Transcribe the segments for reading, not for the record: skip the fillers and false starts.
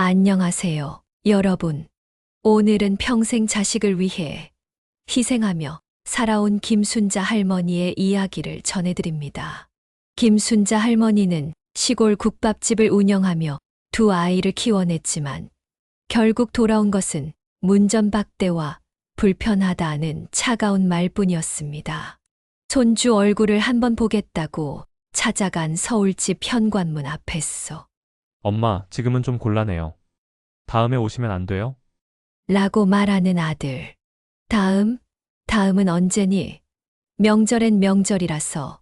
안녕하세요, 여러분. 오늘은 평생 자식을 위해 희생하며 살아온 김순자 할머니의 이야기를 전해드립니다. 김순자 할머니는 시골 국밥집을 운영하며 두 아이를 키워냈지만 결국 돌아온 것은 문전박대와 불편하다는 차가운 말뿐이었습니다. 손주 얼굴을 한번 보겠다고 찾아간 서울집 현관문 앞에서 엄마, 지금은 좀 곤란해요. 다음에 오시면 안 돼요? 라고 말하는 아들. 다음은 언제니? 명절엔 명절이라서.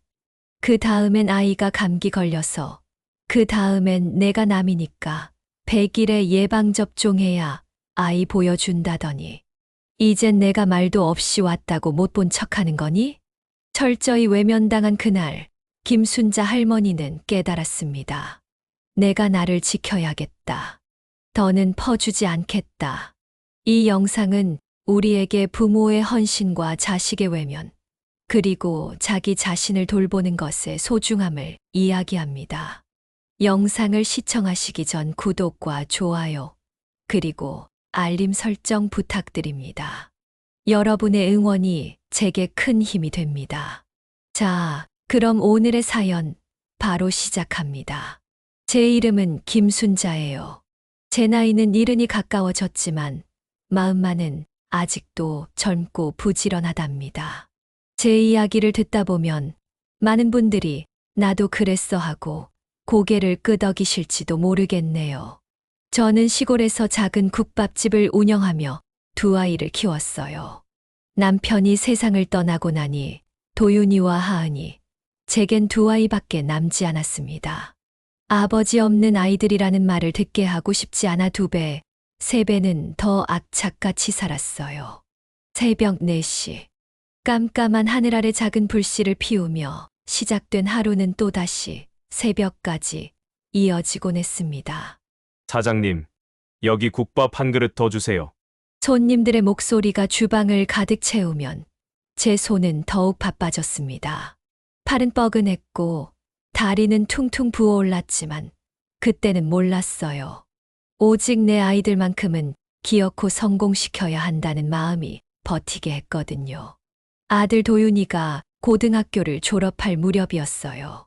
그 다음엔 아이가 감기 걸려서. 그 다음엔 내가 남이니까 100일에 예방접종해야 아이 보여준다더니. 이젠 내가 말도 없이 왔다고 못 본 척하는 거니? 철저히 외면당한 그날, 김순자 할머니는 깨달았습니다. 내가 나를 지켜야겠다. 더는 퍼주지 않겠다. 이 영상은 우리에게 부모의 헌신과 자식의 외면, 그리고 자기 자신을 돌보는 것의 소중함을 이야기합니다. 영상을 시청하시기 전 구독과 좋아요, 그리고 알림 설정 부탁드립니다. 여러분의 응원이 제게 큰 힘이 됩니다. 자, 그럼 오늘의 사연 바로 시작합니다. 제 이름은 김순자예요. 제 나이는 70이 가까워졌지만 마음만은 아직도 젊고 부지런하답니다. 제 이야기를 듣다 보면 많은 분들이 나도 그랬어 하고 고개를 끄덕이실지도 모르겠네요. 저는 시골에서 작은 국밥집을 운영하며 두 아이를 키웠어요. 남편이 세상을 떠나고 나니 도윤이와 하은이, 제겐 두 아이밖에 남지 않았습니다. 아버지 없는 아이들이라는 말을 듣게 하고 싶지 않아 2배, 3배는 더 악착같이 살았어요. 새벽 4시. 깜깜한 하늘 아래 작은 불씨를 피우며 시작된 하루는 또다시 새벽까지 이어지곤 했습니다. 사장님, 여기 국밥 한 그릇 더 주세요. 손님들의 목소리가 주방을 가득 채우면 제 손은 더욱 바빠졌습니다. 팔은 뻐근했고 다리는 퉁퉁 부어올랐지만 그때는 몰랐어요. 오직 내 아이들만큼은 기어코 성공시켜야 한다는 마음이 버티게 했거든요. 아들 도윤이가 고등학교를 졸업할 무렵이었어요.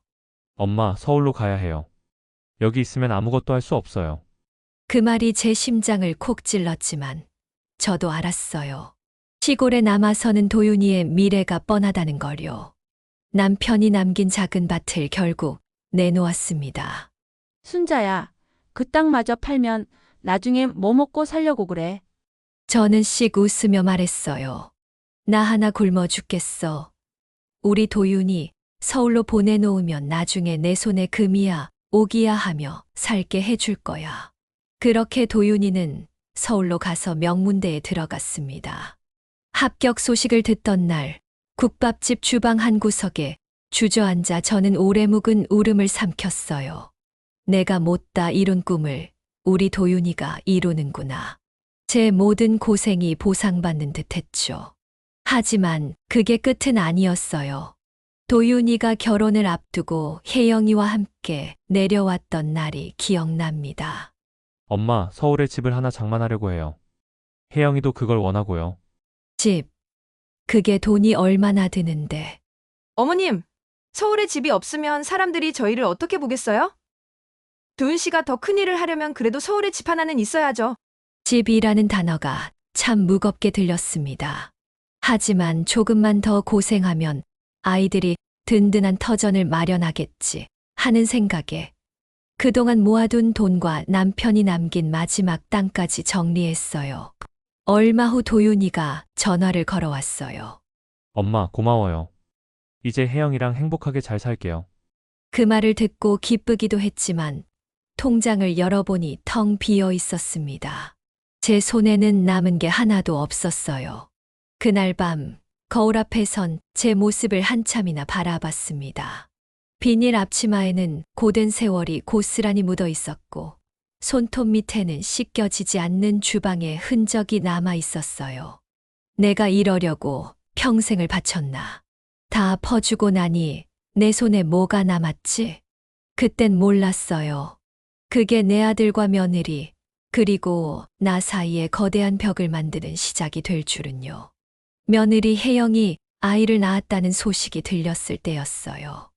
엄마, 서울로 가야 해요. 여기 있으면 아무것도 할 수 없어요. 그 말이 제 심장을 콕 찔렀지만 저도 알았어요. 시골에 남아서는 도윤이의 미래가 뻔하다는 걸요. 남편이 남긴 작은 밭을 결국 내놓았습니다. 순자야, 그 땅마저 팔면 나중에 뭐 먹고 살려고 그래. 저는 씩 웃으며 말했어요. 나 하나 굶어 죽겠어. 우리 도윤이 서울로 보내놓으면 나중에 내 손에 금이야, 옥이야 하며 살게 해줄 거야. 그렇게 도윤이는 서울로 가서 명문대에 들어갔습니다. 합격 소식을 듣던 날, 국밥집 주방 한 구석에 주저앉아 저는 오래 묵은 울음을 삼켰어요. 내가 못다 이룬 꿈을 우리 도윤이가 이루는구나. 제 모든 고생이 보상받는 듯했죠. 하지만 그게 끝은 아니었어요. 도윤이가 결혼을 앞두고 혜영이와 함께 내려왔던 날이 기억납니다. 엄마, 서울에 집을 하나 장만하려고 해요. 혜영이도 그걸 원하고요. 집. 그게 돈이 얼마나 드는데. 어머님, 서울에 집이 없으면 사람들이 저희를 어떻게 보겠어요? 도윤 씨가 더 큰 일을 하려면 그래도 서울에 집 하나는 있어야죠. 집이라는 단어가 참 무겁게 들렸습니다. 하지만 조금만 더 고생하면 아이들이 든든한 터전을 마련하겠지 하는 생각에 그동안 모아둔 돈과 남편이 남긴 마지막 땅까지 정리했어요. 얼마 후 도윤이가 전화를 걸어왔어요. 엄마, 고마워요. 이제 혜영이랑 행복하게 잘 살게요. 그 말을 듣고 기쁘기도 했지만 통장을 열어보니 텅 비어 있었습니다. 제 손에는 남은 게 하나도 없었어요. 그날 밤 거울 앞에 선 제 모습을 한참이나 바라봤습니다. 비닐 앞치마에는 고된 세월이 고스란히 묻어 있었고 손톱 밑에는 씻겨지지 않는 주방의 흔적이 남아 있었어요. 내가 이러려고 평생을 바쳤나. 다 퍼주고 나니 내 손에 뭐가 남았지? 그땐 몰랐어요. 그게 내 아들과 며느리, 그리고 나 사이에 거대한 벽을 만드는 시작이 될 줄은요. 며느리 혜영이 아이를 낳았다는 소식이 들렸을 때였어요.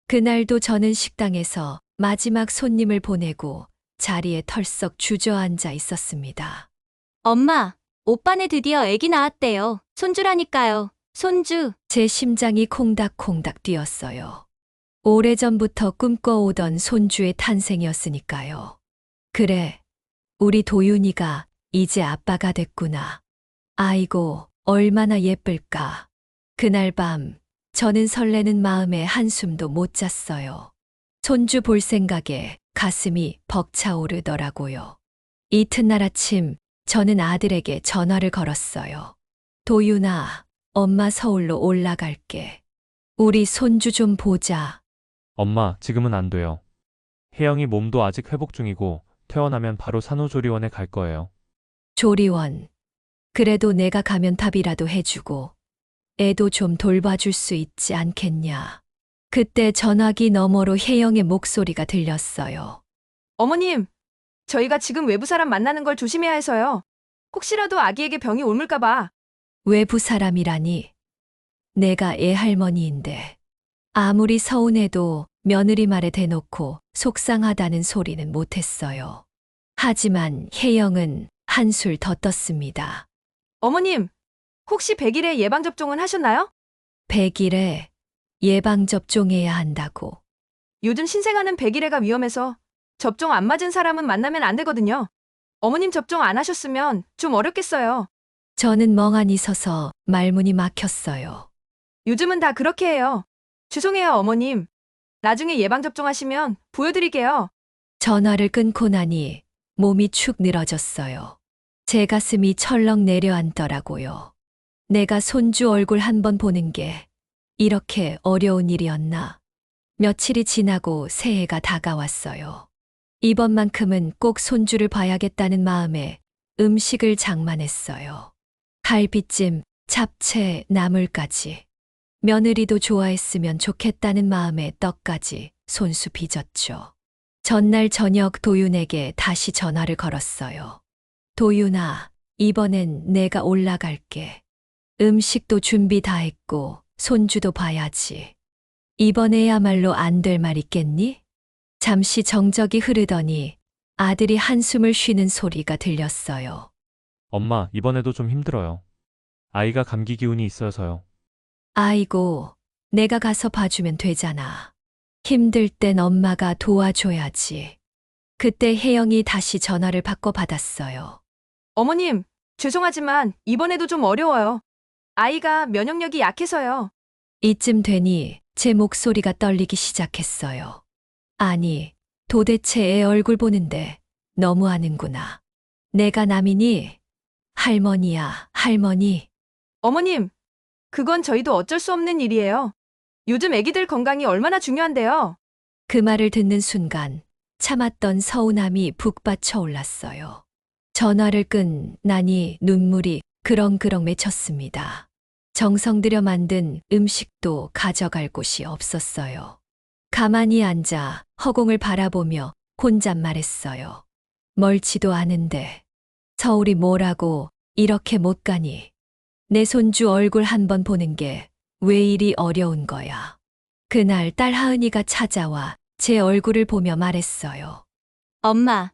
그날도 저는 식당에서 마지막 손님을 보내고 자리에 털썩 주저앉아 있었습니다. 엄마, 오빠네 드디어 아기 낳았대요. 손주라니까요. 손주. 제 심장이 콩닥콩닥 뛰었어요. 오래전부터 꿈꿔오던 손주의 탄생이었으니까요. 그래, 우리 도윤이가 이제 아빠가 됐구나. 아이고, 얼마나 예쁠까. 그날 밤, 저는 설레는 마음에 한숨도 못 잤어요. 손주 볼 생각에 가슴이 벅차오르더라고요. 이튿날 아침, 저는 아들에게 전화를 걸었어요. 도윤아, 엄마 서울로 올라갈게. 우리 손주 좀 보자. 엄마, 지금은 안 돼요. 혜영이 몸도 아직 회복 중이고 퇴원하면 바로 산후조리원에 갈 거예요. 조리원. 그래도 내가 가면 밥이라도 해주고 애도 좀 돌봐줄 수 있지 않겠냐. 그때 전화기 너머로 혜영의 목소리가 들렸어요. 어머님, 저희가 지금 외부 사람 만나는 걸 조심해야 해서요. 혹시라도 아기에게 병이 옮을까봐. 외부 사람이라니. 내가 애 할머니인데. 아무리 서운해도 며느리 말에 대놓고 속상하다는 소리는 못했어요. 하지만 혜영은 한술 더 떴습니다. 어머님, 혹시 100일에 예방접종은 하셨나요? 100일에 예방접종해야 한다고. 요즘 신생아는 100일에가 위험해서 접종 안 맞은 사람은 만나면 안 되거든요. 어머님 접종 안 하셨으면 좀 어렵겠어요. 저는 멍하니 서서 말문이 막혔어요. 요즘은 다 그렇게 해요. 죄송해요, 어머님. 나중에 예방접종하시면 보여드릴게요. 전화를 끊고 나니 몸이 축 늘어졌어요. 제 가슴이 철렁 내려앉더라고요. 내가 손주 얼굴 한번 보는 게 이렇게 어려운 일이었나. 며칠이 지나고 새해가 다가왔어요. 이번만큼은 꼭 손주를 봐야겠다는 마음에 음식을 장만했어요. 갈비찜, 잡채, 나물까지. 며느리도 좋아했으면 좋겠다는 마음에 떡까지 손수 빚었죠. 전날 저녁 도윤에게 다시 전화를 걸었어요. 도윤아, 이번엔 내가 올라갈게. 음식도 준비 다 했고 손주도 봐야지. 이번에야말로 안 될 말 있겠니? 잠시 정적이 흐르더니 아들이 한숨을 쉬는 소리가 들렸어요. 엄마, 이번에도 좀 힘들어요. 아이가 감기 기운이 있어서요. 아이고, 내가 가서 봐주면 되잖아. 힘들 땐 엄마가 도와줘야지. 그때 혜영이 다시 전화를 바꿔 받았어요. 어머님, 죄송하지만 이번에도 좀 어려워요. 아이가 면역력이 약해서요. 이쯤 되니 제 목소리가 떨리기 시작했어요. 아니, 도대체 애 얼굴 보는데 너무하는구나. 내가 남이니? 할머니야, 할머니. 어머님, 그건 저희도 어쩔 수 없는 일이에요. 요즘 아기들 건강이 얼마나 중요한데요. 그 말을 듣는 순간 참았던 서운함이 북받쳐 올랐어요. 전화를 끝나니 눈물이 그렁그렁 맺혔습니다. 정성 들여 만든 음식도 가져갈 곳이 없었어요. 가만히 앉아 허공을 바라보며 혼잣말했어요. 멀지도 않은데 서울이 뭐라고 이렇게 못 가니. 내 손주 얼굴 한번 보는 게 왜 이리 어려운 거야. 그날 딸 하은이가 찾아와 제 얼굴을 보며 말했어요. 엄마,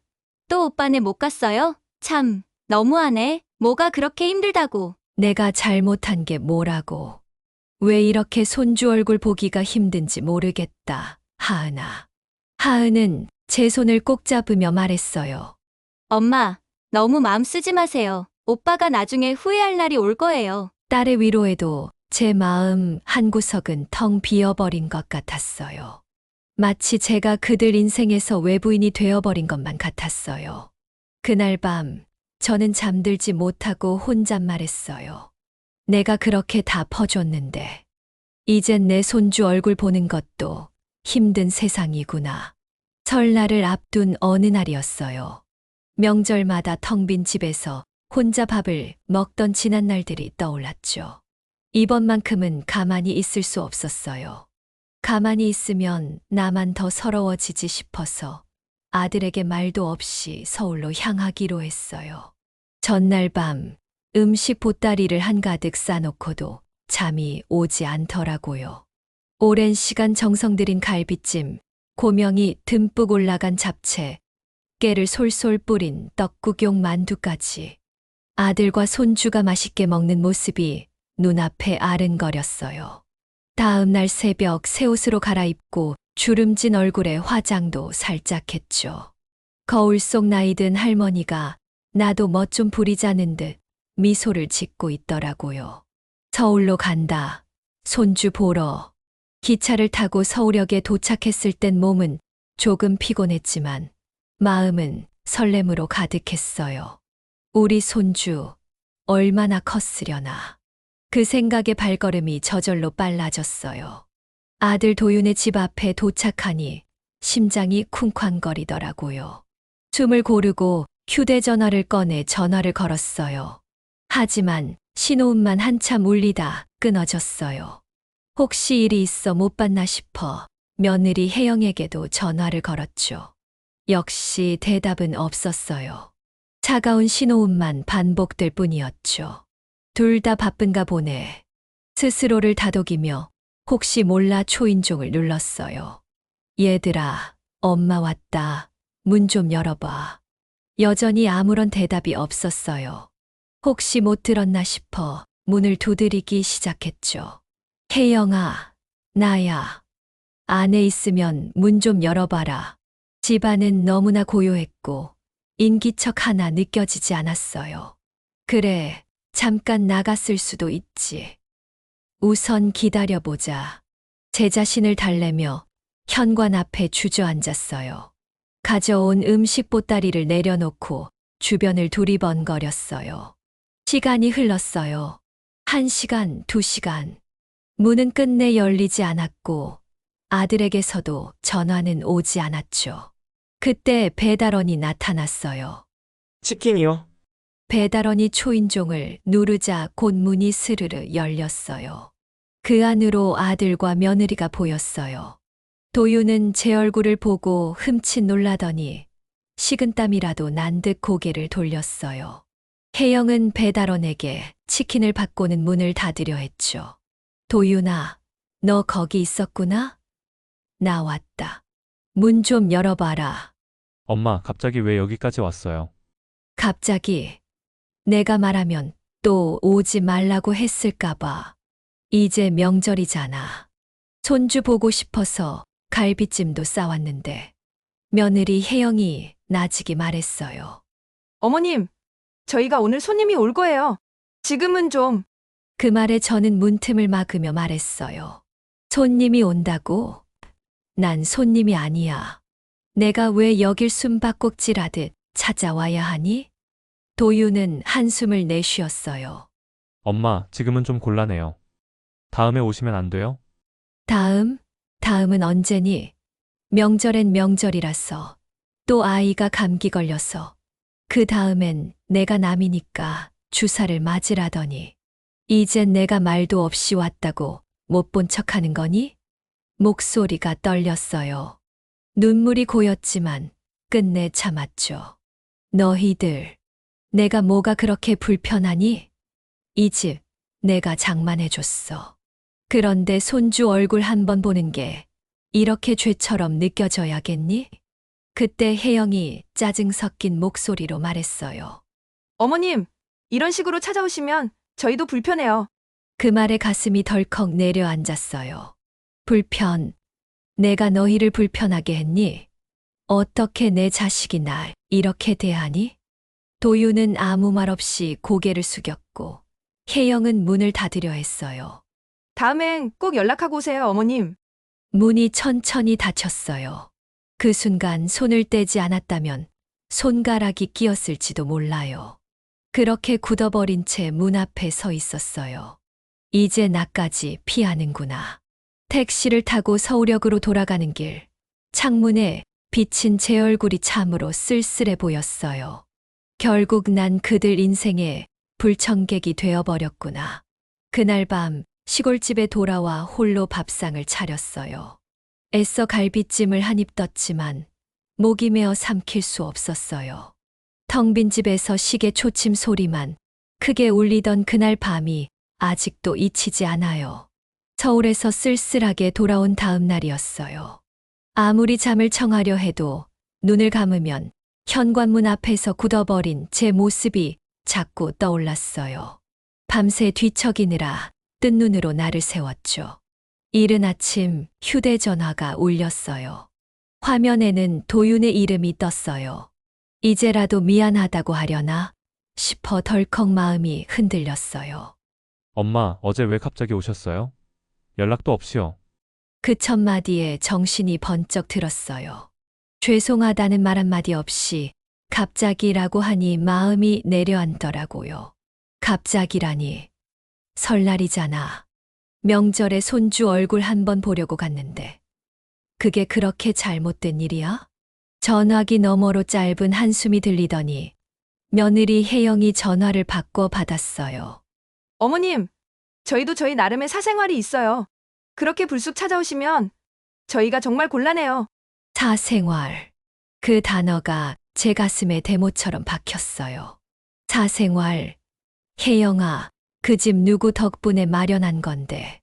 또 오빠네 못 갔어요? 참, 너무하네. 뭐가 그렇게 힘들다고. 내가 잘못한 게 뭐라고. 왜 이렇게 손주 얼굴 보기가 힘든지 모르겠다, 하은아. 하은은 제 손을 꼭 잡으며 말했어요. 엄마, 너무 마음 쓰지 마세요. 오빠가 나중에 후회할 날이 올 거예요. 딸의 위로에도 제 마음 한구석은 텅 비어버린 것 같았어요. 마치 제가 그들 인생에서 외부인이 되어버린 것만 같았어요. 그날 밤 저는 잠들지 못하고 혼잣말했어요. 내가 그렇게 다 퍼줬는데 이젠 내 손주 얼굴 보는 것도 힘든 세상이구나. 설날을 앞둔 어느 날이었어요. 명절마다 텅 빈 집에서 혼자 밥을 먹던 지난 날들이 떠올랐죠. 이번만큼은 가만히 있을 수 없었어요. 가만히 있으면 나만 더 서러워지지 싶어서 아들에게 말도 없이 서울로 향하기로 했어요. 전날 밤 음식 보따리를 한가득 싸놓고도 잠이 오지 않더라고요. 오랜 시간 정성 들인 갈비찜, 고명이 듬뿍 올라간 잡채, 깨를 솔솔 뿌린 떡국용 만두까지 아들과 손주가 맛있게 먹는 모습이 눈앞에 아른거렸어요. 다음 날 새벽 새 옷으로 갈아입고 주름진 얼굴에 화장도 살짝 했죠. 거울 속 나이 든 할머니가 나도 멋 좀 부리자는 듯 미소를 짓고 있더라고요. 서울로 간다. 손주 보러. 기차를 타고 서울역에 도착했을 땐 몸은 조금 피곤했지만 마음은 설렘으로 가득했어요. 우리 손주 얼마나 컸으려나. 그 생각에 발걸음이 저절로 빨라졌어요. 아들 도윤의 집 앞에 도착하니 심장이 쿵쾅거리더라고요. 숨을 고르고 휴대전화를 꺼내 전화를 걸었어요. 하지만 신호음만 한참 울리다 끊어졌어요. 혹시 일이 있어 못 봤나 싶어 며느리 혜영에게도 전화를 걸었죠. 역시 대답은 없었어요. 차가운 신호음만 반복될 뿐이었죠. 둘 다 바쁜가 보네. 스스로를 다독이며 혹시 몰라 초인종을 눌렀어요. 얘들아, 엄마 왔다. 문 좀 열어봐. 여전히 아무런 대답이 없었어요. 혹시 못 들었나 싶어 문을 두드리기 시작했죠. 혜영아, 나야. 안에 있으면 문 좀 열어봐라. 집안은 너무나 고요했고 인기척 하나 느껴지지 않았어요. 그래, 잠깐 나갔을 수도 있지. 우선 기다려보자. 제 자신을 달래며 현관 앞에 주저앉았어요. 가져온 음식 보따리를 내려놓고 주변을 두리번거렸어요. 시간이 흘렀어요. 1시간, 2시간. 문은 끝내 열리지 않았고 아들에게서도 전화는 오지 않았죠. 그때 배달원이 나타났어요. 치킨이요? 배달원이 초인종을 누르자 곧 문이 스르르 열렸어요. 그 안으로 아들과 며느리가 보였어요. 도윤은 제 얼굴을 보고 흠칫 놀라더니 식은땀이라도 난 듯 고개를 돌렸어요. 혜영은 배달원에게 치킨을 받고는 문을 닫으려 했죠. 도윤아, 너 거기 있었구나? 나 왔다. 문 좀 열어봐라. 엄마, 갑자기 왜 여기까지 왔어요? 갑자기 내가 말하면 또 오지 말라고 했을까봐. 이제 명절이잖아. 손주 보고 싶어서 갈비찜도 싸왔는데 며느리 혜영이 나지기 말했어요. 어머님, 저희가 오늘 손님이 올 거예요. 지금은 좀. 그 말에 저는 문틈을 막으며 말했어요. 손님이 온다고? 난 손님이 아니야. 내가 왜 여길 숨바꼭질하듯 찾아와야 하니? 도윤은 한숨을 내쉬었어요. 엄마, 지금은 좀 곤란해요. 다음에 오시면 안 돼요? 다음은 언제니? 명절엔 명절이라서, 또 아이가 감기 걸려서, 그 다음엔 내가 남이니까 주사를 맞으라더니, 이젠 내가 말도 없이 왔다고 못 본 척하는 거니? 목소리가 떨렸어요. 눈물이 고였지만 끝내 참았죠. 너희들, 내가 뭐가 그렇게 불편하니? 이 집 내가 장만해줬어. 그런데 손주 얼굴 한번 보는 게 이렇게 죄처럼 느껴져야겠니? 그때 혜영이 짜증 섞인 목소리로 말했어요. 어머님, 이런 식으로 찾아오시면 저희도 불편해요. 그 말에 가슴이 덜컥 내려앉았어요. 불편. 내가 너희를 불편하게 했니? 어떻게 내 자식이 날 이렇게 대하니? 도윤은 아무 말 없이 고개를 숙였고 혜영은 문을 닫으려 했어요. 다음엔 꼭 연락하고 오세요, 어머님. 문이 천천히 닫혔어요. 그 순간 손을 떼지 않았다면 손가락이 끼었을지도 몰라요. 그렇게 굳어버린 채 문 앞에 서 있었어요. 이제 나까지 피하는구나. 택시를 타고 서울역으로 돌아가는 길, 창문에 비친 제 얼굴이 참으로 쓸쓸해 보였어요. 결국 난 그들 인생의 불청객이 되어버렸구나. 그날 밤 시골집에 돌아와 홀로 밥상을 차렸어요. 애써 갈비찜을 한 입 떴지만 목이 메어 삼킬 수 없었어요. 텅 빈 집에서 시계 초침 소리만 크게 울리던 그날 밤이 아직도 잊히지 않아요. 서울에서 쓸쓸하게 돌아온 다음 날이었어요. 아무리 잠을 청하려 해도 눈을 감으면 현관문 앞에서 굳어버린 제 모습이 자꾸 떠올랐어요. 밤새 뒤척이느라 뜬 눈으로 나를 세웠죠. 이른 아침 휴대전화가 울렸어요. 화면에는 도윤의 이름이 떴어요. 이제라도 미안하다고 하려나 싶어 덜컥 마음이 흔들렸어요. 엄마, 어제 왜 갑자기 오셨어요? 연락도 없이요. 그 첫마디에 정신이 번쩍 들었어요. 죄송하다는 말 한마디 없이 갑자기라고 하니 마음이 내려앉더라고요. 갑자기라니. 설날이잖아. 명절에 손주 얼굴 한번 보려고 갔는데 그게 그렇게 잘못된 일이야? 전화기 너머로 짧은 한숨이 들리더니 며느리 혜영이 전화를 바꿔 받았어요. 어머님, 저희도 저희 나름의 사생활이 있어요. 그렇게 불쑥 찾아오시면 저희가 정말 곤란해요. 사생활. 그 단어가 제 가슴에 대모처럼 박혔어요. 사생활. 혜영아, 그 집 누구 덕분에 마련한 건데.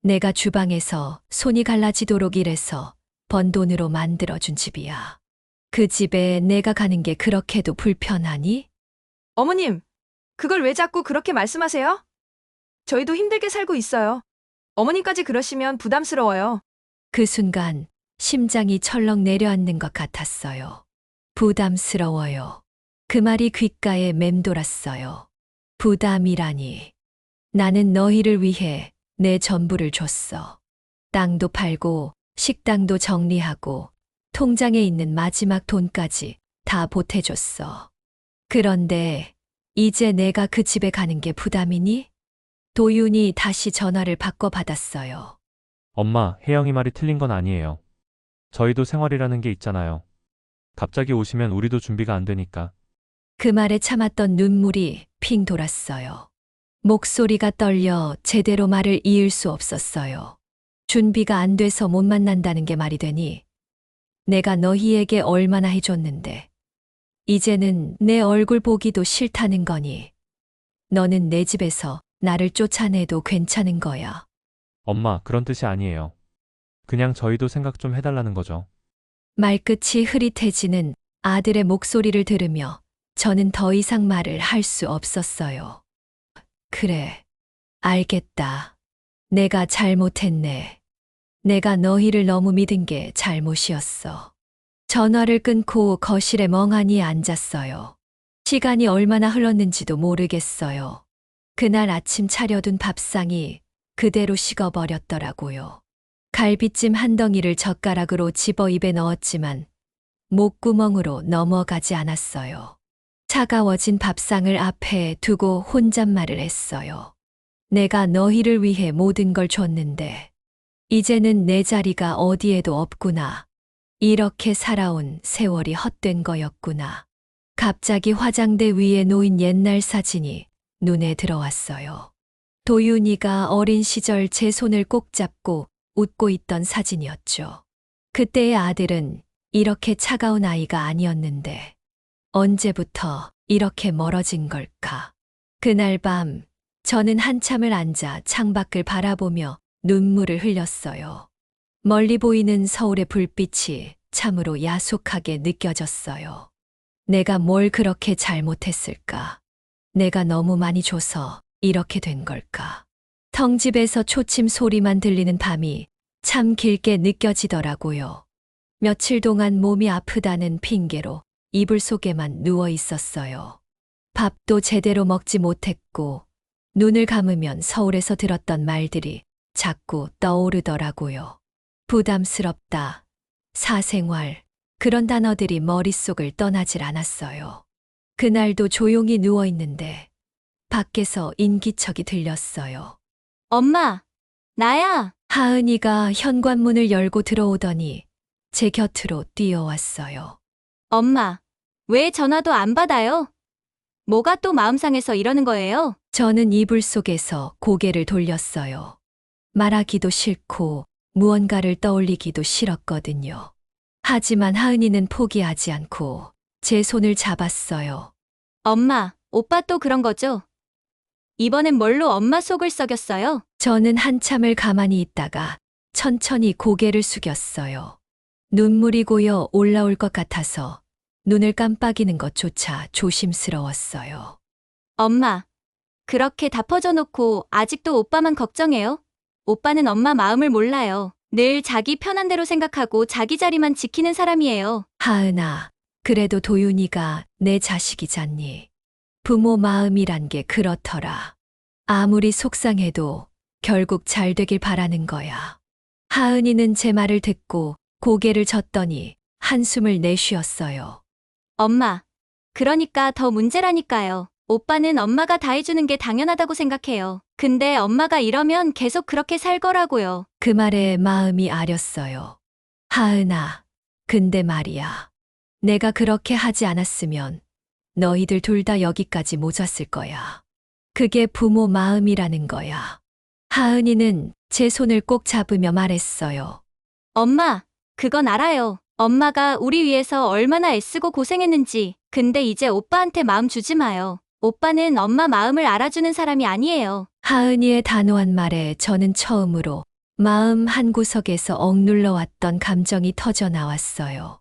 내가 주방에서 손이 갈라지도록 일해서 번 돈으로 만들어준 집이야. 그 집에 내가 가는 게 그렇게도 불편하니? 어머님, 그걸 왜 자꾸 그렇게 말씀하세요? 저희도 힘들게 살고 있어요. 어머님까지 그러시면 부담스러워요. 그 순간 심장이 철렁 내려앉는 것 같았어요. 부담스러워요. 그 말이 귓가에 맴돌았어요. 부담이라니. 나는 너희를 위해 내 전부를 줬어. 땅도 팔고 식당도 정리하고 통장에 있는 마지막 돈까지 다 보태줬어. 그런데 이제 내가 그 집에 가는 게 부담이니? 도윤이 다시 전화를 바꿔 받았어요. 엄마, 혜영이 말이 틀린 건 아니에요. 저희도 생활이라는 게 있잖아요. 갑자기 오시면 우리도 준비가 안 되니까. 그 말에 참았던 눈물이 핑 돌았어요. 목소리가 떨려 제대로 말을 이을 수 없었어요. 준비가 안 돼서 못 만난다는 게 말이 되니? 내가 너희에게 얼마나 해줬는데. 이제는 내 얼굴 보기도 싫다는 거니. 너는 내 집에서 나를 쫓아내도 괜찮은 거야. 엄마, 그런 뜻이 아니에요. 그냥 저희도 생각 좀 해달라는 거죠. 말끝이 흐릿해지는 아들의 목소리를 들으며 저는 더 이상 말을 할 수 없었어요. 그래, 알겠다. 내가 잘못했네. 내가 너희를 너무 믿은 게 잘못이었어. 전화를 끊고 거실에 멍하니 앉았어요. 시간이 얼마나 흘렀는지도 모르겠어요. 그날 아침 차려둔 밥상이 그대로 식어버렸더라고요. 갈비찜 한 덩이를 젓가락으로 집어 입에 넣었지만 목구멍으로 넘어가지 않았어요. 차가워진 밥상을 앞에 두고 혼잣말을 했어요. 내가 너희를 위해 모든 걸 줬는데 이제는 내 자리가 어디에도 없구나. 이렇게 살아온 세월이 헛된 거였구나. 갑자기 화장대 위에 놓인 옛날 사진이 눈에 들어왔어요. 도윤이가 어린 시절 제 손을 꼭 잡고 웃고 있던 사진이었죠. 그때의 아들은 이렇게 차가운 아이가 아니었는데 언제부터 이렇게 멀어진 걸까? 그날 밤 저는 한참을 앉아 창밖을 바라보며 눈물을 흘렸어요. 멀리 보이는 서울의 불빛이 참으로 야속하게 느껴졌어요. 내가 뭘 그렇게 잘못했을까? 내가 너무 많이 줘서 이렇게 된 걸까? 텅집에서 초침 소리만 들리는 밤이 참 길게 느껴지더라고요. 며칠 동안 몸이 아프다는 핑계로 이불 속에만 누워 있었어요. 밥도 제대로 먹지 못했고 눈을 감으면 서울에서 들었던 말들이 자꾸 떠오르더라고요. 부담스럽다, 사생활, 그런 단어들이 머릿속을 떠나질 않았어요. 그날도 조용히 누워 있는데 밖에서 인기척이 들렸어요. 엄마, 나야. 하은이가 현관문을 열고 들어오더니 제 곁으로 뛰어왔어요. 엄마, 왜 전화도 안 받아요? 뭐가 또 마음 상해서 이러는 거예요? 저는 이불 속에서 고개를 돌렸어요. 말하기도 싫고 무언가를 떠올리기도 싫었거든요. 하지만 하은이는 포기하지 않고 제 손을 잡았어요. 엄마, 오빠 또 그런 거죠? 이번엔 뭘로 엄마 속을 썩였어요? 저는 한참을 가만히 있다가 천천히 고개를 숙였어요. 눈물이 고여 올라올 것 같아서 눈을 깜빡이는 것조차 조심스러웠어요. 엄마, 그렇게 다 퍼져놓고 아직도 오빠만 걱정해요? 오빠는 엄마 마음을 몰라요. 늘 자기 편한 대로 생각하고 자기 자리만 지키는 사람이에요. 하은아, 그래도 도윤이가 내 자식이잖니. 부모 마음이란 게 그렇더라. 아무리 속상해도 결국 잘 되길 바라는 거야. 하은이는 제 말을 듣고 고개를 젓더니 한숨을 내쉬었어요. 엄마, 그러니까 더 문제라니까요. 오빠는 엄마가 다 해주는 게 당연하다고 생각해요. 근데 엄마가 이러면 계속 그렇게 살 거라고요. 그 말에 마음이 아렸어요. 하은아, 근데 말이야. 내가 그렇게 하지 않았으면 너희들 둘 다 여기까지 못 왔을 거야. 그게 부모 마음이라는 거야. 하은이는 제 손을 꼭 잡으며 말했어요. 엄마, 그건 알아요. 엄마가 우리 위해서 얼마나 애쓰고 고생했는지. 근데 이제 오빠한테 마음 주지 마요. 오빠는 엄마 마음을 알아주는 사람이 아니에요. 하은이의 단호한 말에 저는 처음으로 마음 한구석에서 억눌러 왔던 감정이 터져 나왔어요.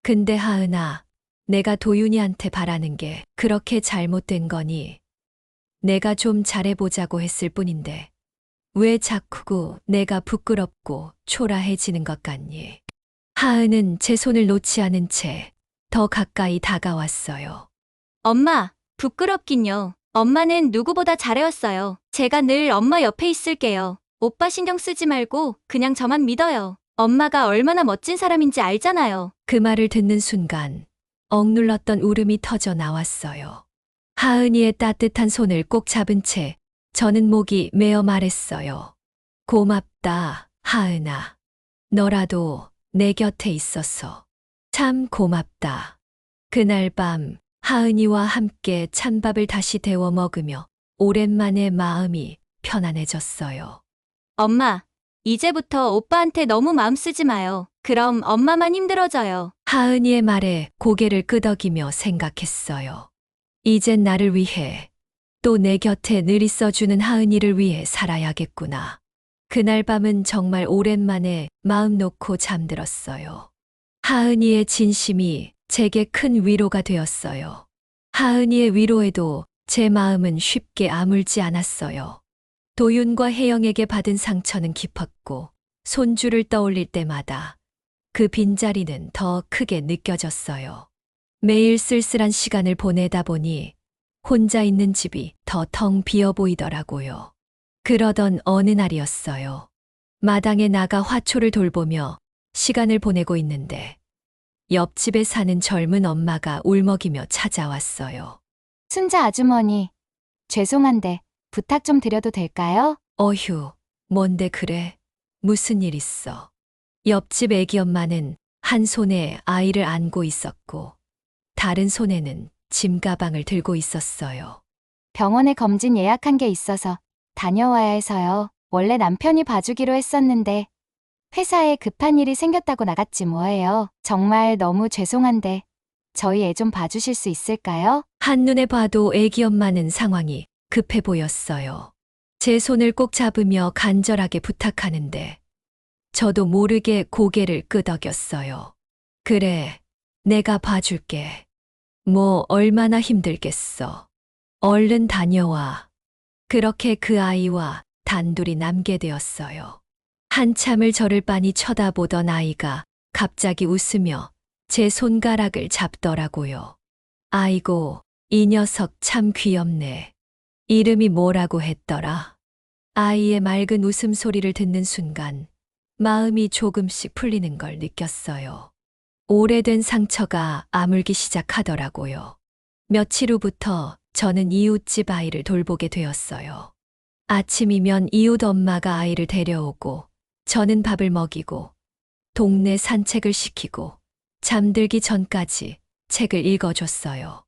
근데 하은아, 내가 도윤이한테 바라는 게 그렇게 잘못된 거니? 내가 좀 잘해보자고 했을 뿐인데 왜 자꾸 내가 부끄럽고 초라해지는 것 같니? 하은은 제 손을 놓지 않은 채 더 가까이 다가왔어요. 엄마, 부끄럽긴요. 엄마는 누구보다 잘해왔어요. 제가 늘 엄마 옆에 있을게요. 오빠 신경 쓰지 말고 그냥 저만 믿어요. 엄마가 얼마나 멋진 사람인지 알잖아요. 그 말을 듣는 순간 억눌렀던 울음이 터져 나왔어요. 하은이의 따뜻한 손을 꼭 잡은 채 저는 목이 메어 말했어요. 고맙다, 하은아. 너라도 내 곁에 있어서 참 고맙다. 그날 밤 하은이와 함께 찬밥을 다시 데워 먹으며 오랜만에 마음이 편안해졌어요. 엄마, 이제부터 오빠한테 너무 마음 쓰지 마요. 그럼 엄마만 힘들어져요. 하은이의 말에 고개를 끄덕이며 생각했어요. 이젠 나를 위해 또 내 곁에 늘 있어주는 하은이를 위해 살아야겠구나. 그날 밤은 정말 오랜만에 마음 놓고 잠들었어요. 하은이의 진심이 제게 큰 위로가 되었어요. 하은이의 위로에도 제 마음은 쉽게 아물지 않았어요. 도윤과 혜영에게 받은 상처는 깊었고 손주를 떠올릴 때마다 그 빈자리는 더 크게 느껴졌어요. 매일 쓸쓸한 시간을 보내다 보니 혼자 있는 집이 더 텅 비어 보이더라고요. 그러던 어느 날이었어요. 마당에 나가 화초를 돌보며 시간을 보내고 있는데 옆집에 사는 젊은 엄마가 울먹이며 찾아왔어요. 순자 아주머니, 죄송한데 부탁 좀 드려도 될까요? 어휴, 뭔데 그래? 무슨 일 있어? 옆집 애기 엄마는 한 손에 아이를 안고 있었고 다른 손에는 짐 가방을 들고 있었어요. 병원에 검진 예약한 게 있어서 다녀와야 해서요. 원래 남편이 봐주기로 했었는데 회사에 급한 일이 생겼다고 나갔지 뭐예요. 정말 너무 죄송한데 저희 애 좀 봐주실 수 있을까요? 한눈에 봐도 애기 엄마는 상황이 급해 보였어요. 제 손을 꼭 잡으며 간절하게 부탁하는데 저도 모르게 고개를 끄덕였어요. 그래, 내가 봐줄게. 뭐 얼마나 힘들겠어. 얼른 다녀와. 그렇게 그 아이와 단둘이 남게 되었어요. 한참을 저를 빤히 쳐다보던 아이가 갑자기 웃으며 제 손가락을 잡더라고요. 아이고, 이 녀석 참 귀엽네. 이름이 뭐라고 했더라? 아이의 맑은 웃음소리를 듣는 순간 마음이 조금씩 풀리는 걸 느꼈어요. 오래된 상처가 아물기 시작하더라고요. 며칠 후부터 저는 이웃집 아이를 돌보게 되었어요. 아침이면 이웃 엄마가 아이를 데려오고 저는 밥을 먹이고 동네 산책을 시키고 잠들기 전까지 책을 읽어줬어요.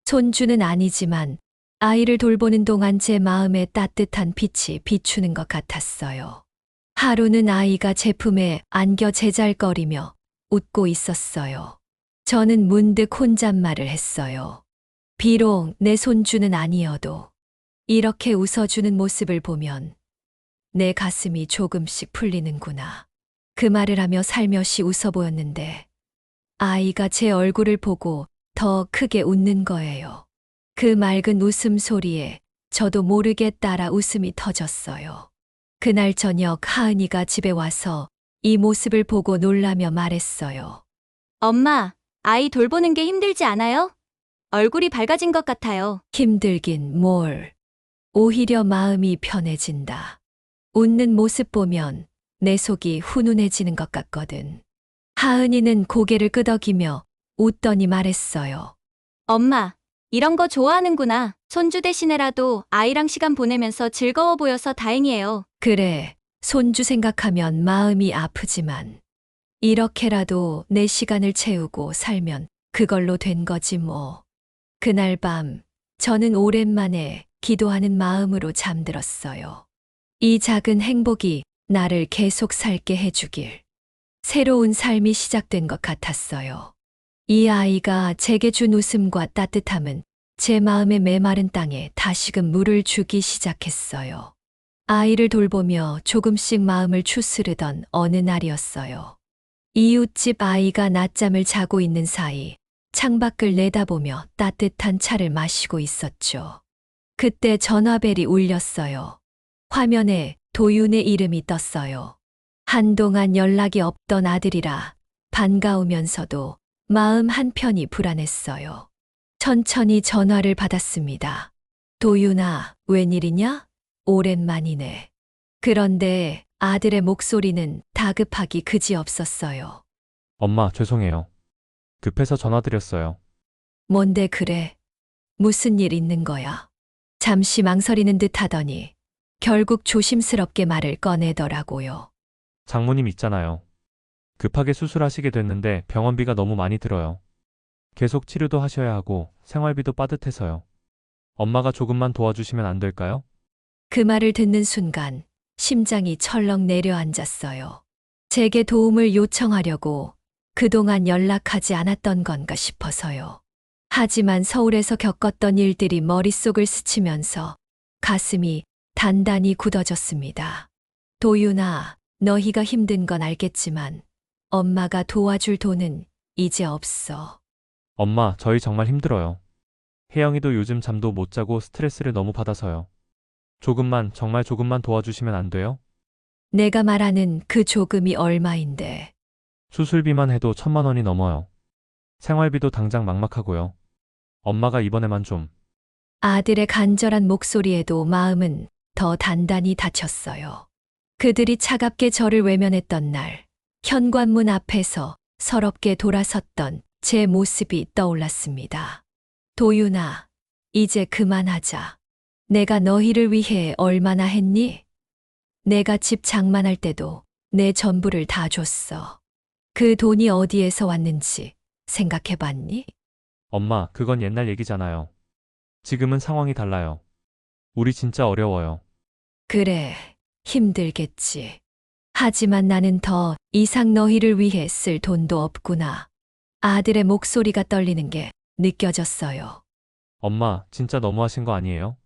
손주는 아니지만 아이를 돌보는 동안 제 마음에 따뜻한 빛이 비추는 것 같았어요. 하루는 아이가 제 품에 안겨 제잘거리며 웃고 있었어요. 저는 문득 혼잣말을 했어요. 비록 내 손주는 아니어도 이렇게 웃어주는 모습을 보면 내 가슴이 조금씩 풀리는구나. 그 말을 하며 살며시 웃어 보였는데 아이가 제 얼굴을 보고 더 크게 웃는 거예요. 그 맑은 웃음소리에 저도 모르게 따라 웃음이 터졌어요. 그날 저녁 하은이가 집에 와서 이 모습을 보고 놀라며 말했어요. 엄마, 아이 돌보는 게 힘들지 않아요? 얼굴이 밝아진 것 같아요. 힘들긴 뭘. 오히려 마음이 편해진다. 웃는 모습 보면 내 속이 훈훈해지는 것 같거든. 하은이는 고개를 끄덕이며 웃더니 말했어요. 엄마, 이런 거 좋아하는구나. 손주 대신에라도 아이랑 시간 보내면서 즐거워 보여서 다행이에요. 그래, 손주 생각하면 마음이 아프지만 이렇게라도 내 시간을 채우고 살면 그걸로 된 거지 뭐. 그날 밤 저는 오랜만에 기도하는 마음으로 잠들었어요. 이 작은 행복이 나를 계속 살게 해주길. 새로운 삶이 시작된 것 같았어요. 이 아이가 제게 준 웃음과 따뜻함은 제 마음의 메마른 땅에 다시금 물을 주기 시작했어요. 아이를 돌보며 조금씩 마음을 추스르던 어느 날이었어요. 이웃집 아이가 낮잠을 자고 있는 사이 창밖을 내다보며 따뜻한 차를 마시고 있었죠. 그때 전화벨이 울렸어요. 화면에 도윤의 이름이 떴어요. 한동안 연락이 없던 아들이라 반가우면서도 마음 한편이 불안했어요. 천천히 전화를 받았습니다. 도윤아, 웬일이냐? 오랜만이네. 그런데 아들의 목소리는 다급하기 그지없었어요. 엄마, 죄송해요. 급해서 전화드렸어요. 뭔데 그래? 무슨 일 있는 거야? 잠시 망설이는 듯 하더니 결국 조심스럽게 말을 꺼내더라고요. 장모님 있잖아요. 급하게 수술하시게 됐는데 병원비가 너무 많이 들어요. 계속 치료도 하셔야 하고 생활비도 빠듯해서요. 엄마가 조금만 도와주시면 안 될까요? 그 말을 듣는 순간 심장이 철렁 내려앉았어요. 제게 도움을 요청하려고 그동안 연락하지 않았던 건가 싶어서요. 하지만 서울에서 겪었던 일들이 머릿속을 스치면서 가슴이 단단히 굳어졌습니다. 도윤아, 너희가 힘든 건 알겠지만 엄마가 도와줄 돈은 이제 없어. 엄마, 저희 정말 힘들어요. 혜영이도 요즘 잠도 못 자고 스트레스를 너무 받아서요. 정말 조금만 도와주시면 안 돼요? 내가 말하는 그 조금이 얼마인데. 수술비만 해도 1,000만 원이 넘어요. 생활비도 당장 막막하고요. 엄마가 이번에만 좀. 아들의 간절한 목소리에도 마음은 더 단단히 다쳤어요. 그들이 차갑게 저를 외면했던 날, 현관문 앞에서 서럽게 돌아섰던 제 모습이 떠올랐습니다. 도윤아, 이제 그만하자. 내가 너희를 위해 얼마나 했니? 내가 집 장만할 때도 내 전부를 다 줬어. 그 돈이 어디에서 왔는지 생각해봤니? 엄마, 그건 옛날 얘기잖아요. 지금은 상황이 달라요. 우리 진짜 어려워요. 그래, 힘들겠지. 하지만 나는 더 이상 너희를 위해 쓸 돈도 없구나. 아들의 목소리가 떨리는 게 느껴졌어요. 엄마, 진짜 너무하신 거 아니에요?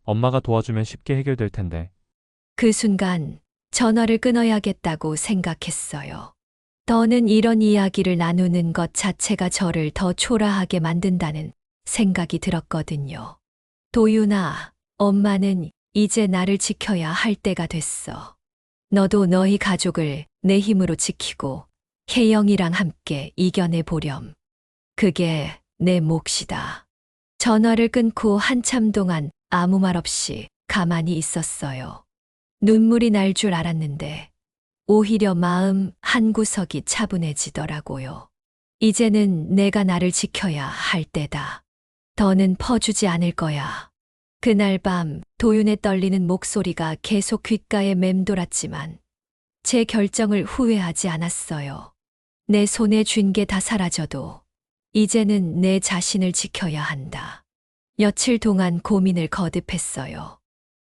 엄마가 도와주면 쉽게 해결될 텐데. 그 순간 전화를 끊어야겠다고 생각했어요. 더는 이런 이야기를 나누는 것 자체가 저를 더 초라하게 만든다는 생각이 들었거든요. 도윤아, 엄마는 이제 나를 지켜야 할 때가 됐어. 너도 너희 가족을 내 힘으로 지키고 혜영이랑 함께 이겨내 보렴. 그게 내 몫이다. 전화를 끊고 한참 동안 아무 말 없이 가만히 있었어요. 눈물이 날 줄 알았는데 오히려 마음 한구석이 차분해지더라고요. 이제는 내가 나를 지켜야 할 때다. 더는 퍼주지 않을 거야. 그날 밤 도윤의 떨리는 목소리가 계속 귓가에 맴돌았지만 제 결정을 후회하지 않았어요. 내 손에 쥔 게 다 사라져도 이제는 내 자신을 지켜야 한다. 며칠 동안 고민을 거듭했어요.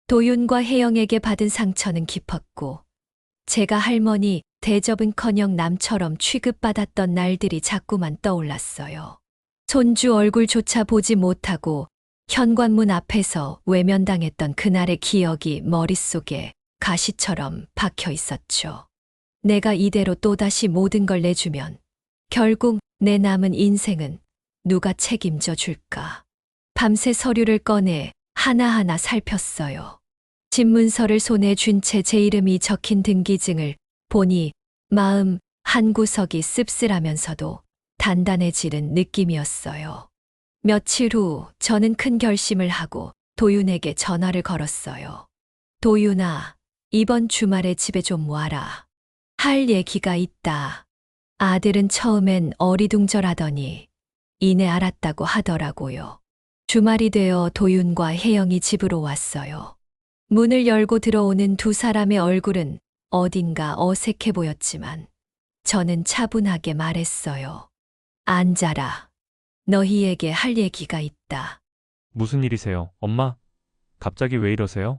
도윤과 혜영에게 받은 상처는 깊었고 제가 할머니 대접은커녕 남처럼 취급받았던 날들이 자꾸만 떠올랐어요. 손주 얼굴조차 보지 못하고 현관문 앞에서 외면당했던 그날의 기억이 머릿속에 가시처럼 박혀 있었죠. 내가 이대로 또다시 모든 걸 내주면 결국 내 남은 인생은 누가 책임져 줄까? 밤새 서류를 꺼내 하나하나 살폈어요. 집문서를 손에 쥔 채 제 이름이 적힌 등기증을 보니 마음 한구석이 씁쓸하면서도 단단해지는 느낌이었어요. 며칠 후 저는 큰 결심을 하고 도윤에게 전화를 걸었어요. 도윤아, 이번 주말에 집에 좀 와라. 할 얘기가 있다. 아들은 처음엔 어리둥절하더니 이내 알았다고 하더라고요. 주말이 되어 도윤과 혜영이 집으로 왔어요. 문을 열고 들어오는 두 사람의 얼굴은 어딘가 어색해 보였지만 저는 차분하게 말했어요. 앉아라. 너희에게 할 얘기가 있다. 무슨 일이세요, 엄마? 갑자기 왜 이러세요?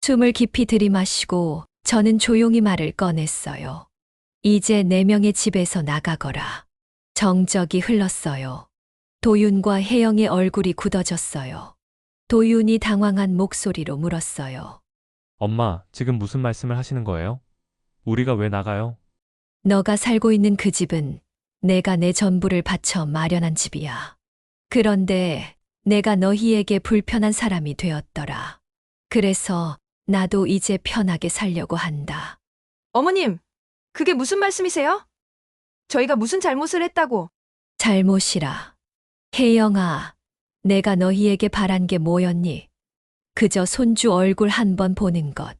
숨을 깊이 들이마시고 저는 조용히 말을 꺼냈어요. 이제 4명의 집에서 나가거라. 정적이 흘렀어요. 도윤과 혜영의 얼굴이 굳어졌어요. 도윤이 당황한 목소리로 물었어요. 엄마, 지금 무슨 말씀을 하시는 거예요? 우리가 왜 나가요? 너가 살고 있는 그 집은 내가 내 전부를 바쳐 마련한 집이야. 그런데 내가 너희에게 불편한 사람이 되었더라. 그래서 나도 이제 편하게 살려고 한다. 어머님, 그게 무슨 말씀이세요? 저희가 무슨 잘못을 했다고? 잘못이라. 혜영아, 내가 너희에게 바란 게 뭐였니? 그저 손주 얼굴 한 번 보는 것.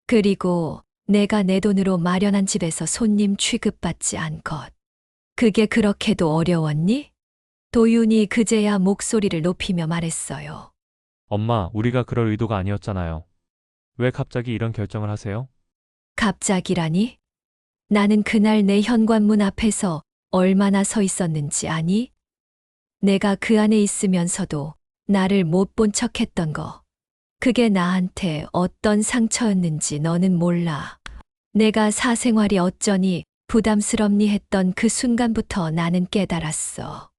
그리고 내가 내 돈으로 마련한 집에서 손님 취급받지 않것. 그게 그렇게도 어려웠니? 도윤이 그제야 목소리를 높이며 말했어요. 엄마, 우리가 그럴 의도가 아니었잖아요. 왜 갑자기 이런 결정을 하세요? 갑자기라니? 나는 그날 내 현관문 앞에서 얼마나 서 있었는지 아니? 내가 그 안에 있으면서도 나를 못 본 척했던 거. 그게 나한테 어떤 상처였는지 너는 몰라. 내가 사생활이 어쩌니 부담스럽니 했던 그 순간부터 나는 깨달았어.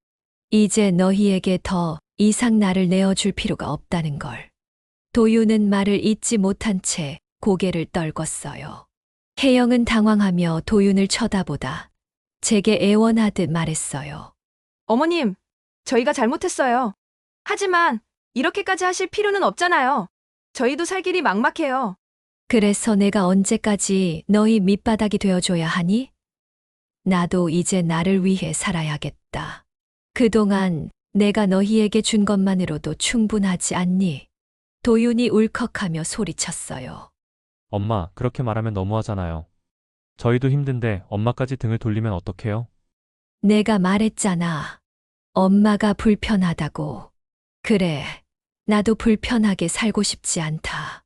이제 너희에게 더 이상 나를 내어줄 필요가 없다는 걸. 도윤은 말을 잇지 못한 채 고개를 떨궜어요. 혜영은 당황하며 도윤을 쳐다보다 제게 애원하듯 말했어요. 어머님, 저희가 잘못했어요. 하지만 이렇게까지 하실 필요는 없잖아요. 저희도 살 길이 막막해요. 그래서 내가 언제까지 너희 밑바닥이 되어줘야 하니? 나도 이제 나를 위해 살아야겠다. 그동안 내가 너희에게 준 것만으로도 충분하지 않니? 도윤이 울컥하며 소리쳤어요. 엄마, 그렇게 말하면 너무하잖아요. 저희도 힘든데 엄마까지 등을 돌리면 어떡해요? 내가 말했잖아. 엄마가 불편하다고. 그래, 나도 불편하게 살고 싶지 않다.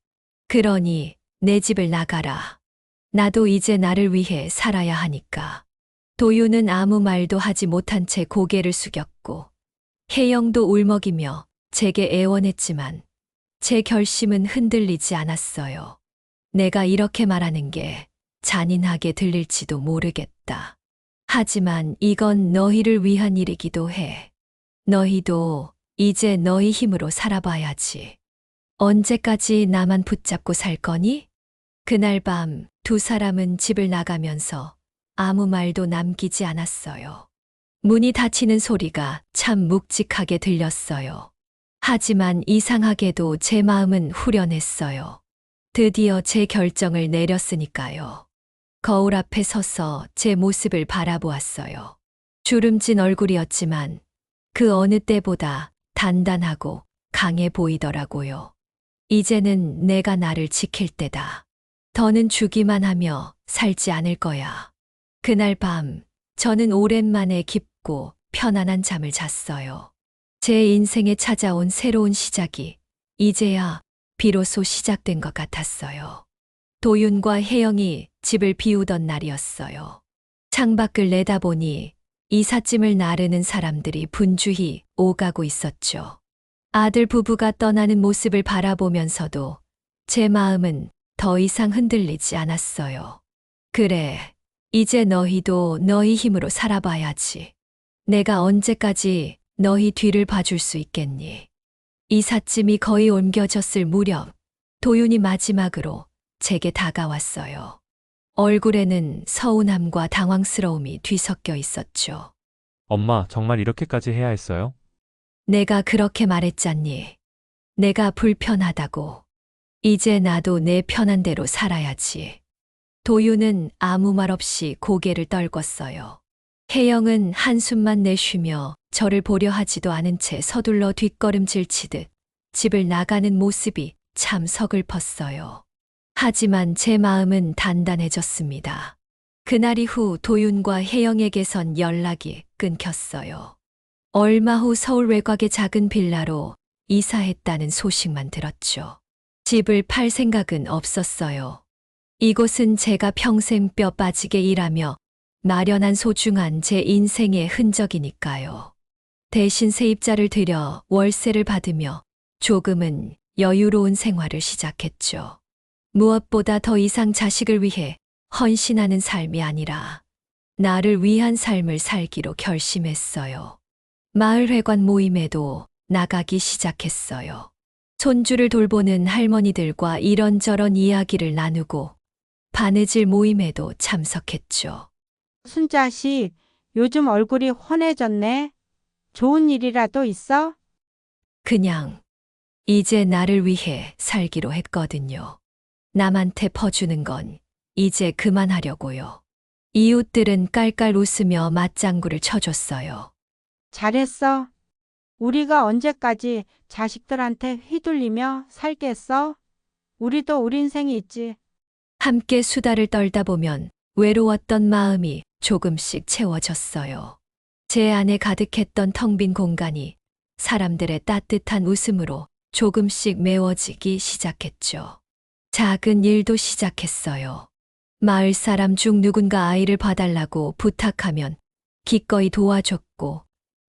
그러니 내 집을 나가라. 나도 이제 나를 위해 살아야 하니까. 도윤은 아무 말도 하지 못한 채 고개를 숙였고 혜영도 울먹이며 제게 애원했지만 제 결심은 흔들리지 않았어요. 내가 이렇게 말하는 게 잔인하게 들릴지도 모르겠다. 하지만 이건 너희를 위한 일이기도 해. 너희도 이제 너희 힘으로 살아봐야지. 언제까지 나만 붙잡고 살 거니? 그날 밤 두 사람은 집을 나가면서 아무 말도 남기지 않았어요. 문이 닫히는 소리가 참 묵직하게 들렸어요. 하지만 이상하게도 제 마음은 후련했어요. 드디어 제 결정을 내렸으니까요. 거울 앞에 서서 제 모습을 바라보았어요. 주름진 얼굴이었지만 그 어느 때보다 단단하고 강해 보이더라고요. 이제는 내가 나를 지킬 때다. 더는 주기만 하며 살지 않을 거야. 그날 밤 저는 오랜만에 깊고 편안한 잠을 잤어요. 제 인생에 찾아온 새로운 시작이 이제야 비로소 시작된 것 같았어요. 도윤과 혜영이 집을 비우던 날이었어요. 창밖을 내다보니 이삿짐을 나르는 사람들이 분주히 오가고 있었죠. 아들 부부가 떠나는 모습을 바라보면서도 제 마음은 더 이상 흔들리지 않았어요. 그래, 이제 너희도 너희 힘으로 살아봐야지. 내가 언제까지 너희 뒤를 봐줄 수 있겠니? 이삿짐이 거의 옮겨졌을 무렵 도윤이 마지막으로 제게 다가왔어요. 얼굴에는 서운함과 당황스러움이 뒤섞여 있었죠. 엄마, 정말 이렇게까지 해야 했어요? 내가 그렇게 말했잖니. 내가 불편하다고. 이제 나도 내 편한 대로 살아야지. 도윤은 아무 말 없이 고개를 떨궜어요. 혜영은 한숨만 내쉬며 저를 보려 하지도 않은 채 서둘러 뒷걸음질 치듯 집을 나가는 모습이 참 서글펐어요. 하지만 제 마음은 단단해졌습니다. 그날 이후 도윤과 혜영에게선 연락이 끊겼어요. 얼마 후 서울 외곽의 작은 빌라로 이사했다는 소식만 들었죠. 집을 팔 생각은 없었어요. 이곳은 제가 평생 뼈 빠지게 일하며 마련한 소중한 제 인생의 흔적이니까요. 대신 세입자를 들여 월세를 받으며 조금은 여유로운 생활을 시작했죠. 무엇보다 더 이상 자식을 위해 헌신하는 삶이 아니라 나를 위한 삶을 살기로 결심했어요. 마을회관 모임에도 나가기 시작했어요. 손주를 돌보는 할머니들과 이런저런 이야기를 나누고 바느질 모임에도 참석했죠. 순자씨, 요즘 얼굴이 환해졌네. 좋은 일이라도 있어? 그냥 이제 나를 위해 살기로 했거든요. 남한테 퍼주는 건 이제 그만하려고요. 이웃들은 깔깔 웃으며 맞장구를 쳐줬어요. 잘했어. 우리가 언제까지 자식들한테 휘둘리며 살겠어? 우리도 우리 인생이 있지. 함께 수다를 떨다 보면 외로웠던 마음이 조금씩 채워졌어요. 제 안에 가득했던 텅 빈 공간이 사람들의 따뜻한 웃음으로 조금씩 메워지기 시작했죠. 작은 일도 시작했어요. 마을 사람 중 누군가 아이를 봐달라고 부탁하면 기꺼이 도와줬고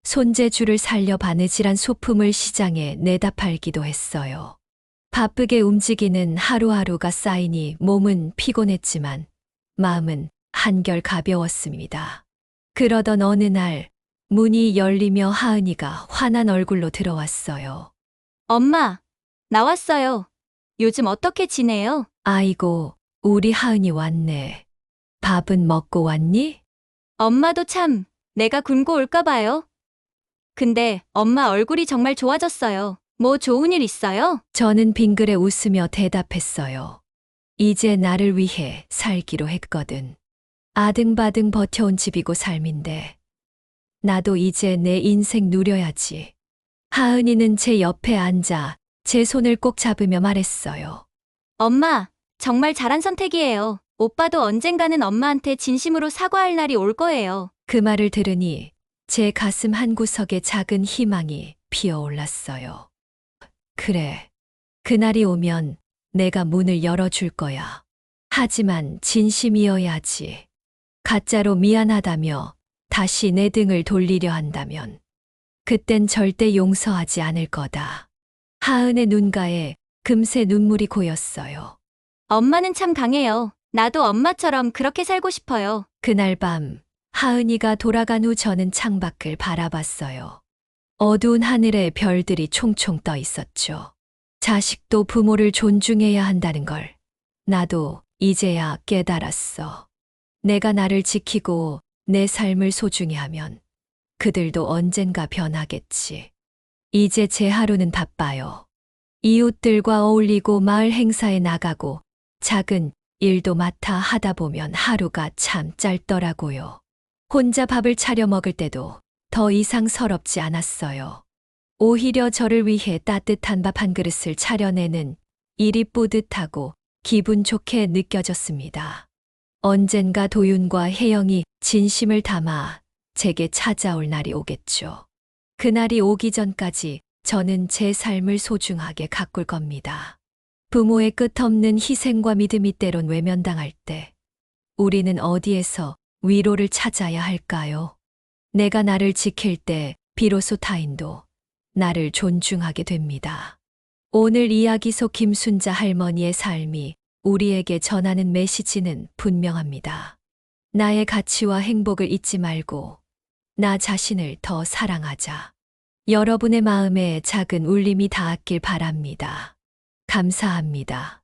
손재주를 살려 바느질한 소품을 시장에 내다 팔기도 했어요. 바쁘게 움직이는 하루하루가 쌓이니 몸은 피곤했지만 마음은 한결 가벼웠습니다. 그러던 어느 날 문이 열리며 하은이가 환한 얼굴로 들어왔어요. 엄마, 나왔어요. 요즘 어떻게 지내요? 아이고, 우리 하은이 왔네. 밥은 먹고 왔니? 엄마도 참, 내가 굶고 올까 봐요. 근데 엄마 얼굴이 정말 좋아졌어요. 뭐 좋은 일 있어요? 저는 빙그레 웃으며 대답했어요. 이제 나를 위해 살기로 했거든. 아등바등 버텨온 집이고 삶인데 나도 이제 내 인생 누려야지. 하은이는 제 옆에 앉아 제 손을 꼭 잡으며 말했어요. 엄마, 정말 잘한 선택이에요. 오빠도 언젠가는 엄마한테 진심으로 사과할 날이 올 거예요. 그 말을 들으니 제 가슴 한구석에 작은 희망이 피어올랐어요. 그래, 그날이 오면 내가 문을 열어줄 거야. 하지만 진심이어야지. 가짜로 미안하다며 다시 내 등을 돌리려 한다면 그땐 절대 용서하지 않을 거다. 하은의 눈가에 금세 눈물이 고였어요. 엄마는 참 강해요. 나도 엄마처럼 그렇게 살고 싶어요. 그날 밤 하은이가 돌아간 후 저는 창밖을 바라봤어요. 어두운 하늘에 별들이 총총 떠 있었죠. 자식도 부모를 존중해야 한다는 걸 나도 이제야 깨달았어. 내가 나를 지키고 내 삶을 소중히 하면 그들도 언젠가 변하겠지. 이제 제 하루는 바빠요. 이웃들과 어울리고 마을 행사에 나가고 작은 일도 맡아 하다 보면 하루가 참 짧더라고요. 혼자 밥을 차려 먹을 때도 더 이상 서럽지 않았어요. 오히려 저를 위해 따뜻한 밥 한 그릇을 차려내는 일이 뿌듯하고 기분 좋게 느껴졌습니다. 언젠가 도윤과 혜영이 진심을 담아 제게 찾아올 날이 오겠죠. 그날이 오기 전까지 저는 제 삶을 소중하게 가꿀 겁니다. 부모의 끝없는 희생과 믿음이 때론 외면당할 때 우리는 어디에서 위로를 찾아야 할까요? 내가 나를 지킬 때 비로소 타인도 나를 존중하게 됩니다. 오늘 이야기 속 김순자 할머니의 삶이 우리에게 전하는 메시지는 분명합니다. 나의 가치와 행복을 잊지 말고 나 자신을 더 사랑하자. 여러분의 마음에 작은 울림이 닿았길 바랍니다. 감사합니다.